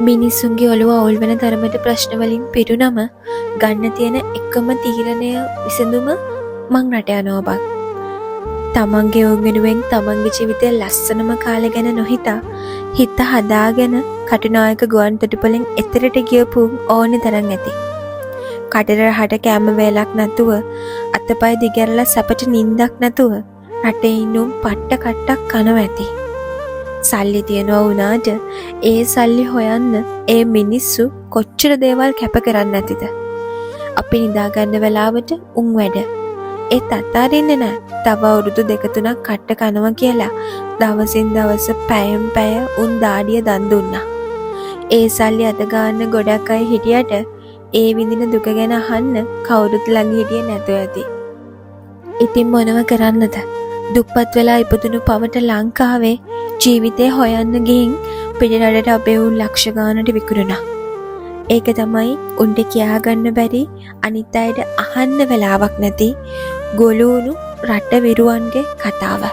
මිනිස්සුන්ගේ ඔළුව අවුල් වෙන තරමට ප්‍රශ්න වලින් පිරුණම ගන්න තියෙන එකම තීරණය විසඳුම මං රට යනවා බං. තමන්ගේ ඔවුන් වෙනුවෙන් තමන්ගේ ජීවිතේ ලස්සනම කාලේ ගැන නොහිතා හිත හදාගෙන කටුනායක ගුවන් තොටුපළෙන් එතරට ගියපු ඕනේ තරම් ඇති. කටට රහට කැම වේලක් නැතුව අතපය දිගැරලා සැපට නිින්දක් නැතුව රටේ ඉන්නුම් පට්ට කට්ටක් කනවා ඇති. සල්ලි තියනවා වුණාට ඒ සල්ලි හොයන්න ඒ මිනිස්සු කොච්චර දේවල් කැප කරන්න ඇතිද? අපි නිදාගන්න වෙලාවට උන් වැඩ. ඒත් අතාරින්නේ නැහැ. තව අවුරුදු 2-3ක් කට්ට කනවා කියලා දවසින් දවස පැයෙන් පැය උන් දාඩිය දන් දුන්නා. ඒ සල්ලි අත ගන්න ගොඩක් අය හිටියට ඒ විඳින දුක ගැන අහන්න කවුරුත් ළඟ හිටියේ නැතුව ඇති. ඉතින් මොනව කරන්නද? දුප්පත් වෙලා ඉපදුණු පවට ලංකාවේ ජීවිතේ හොයන්න ගිහින් පිටරටට අපේ උන් ලක්ෂ ගානට විකුණුණා. ඒක තමයි උන්ට කියා ගන්න බැරි අනිත් අයට අහන්න වෙලාවක් නැති ගොළුණු රට විරුවන්ගේ කතාව.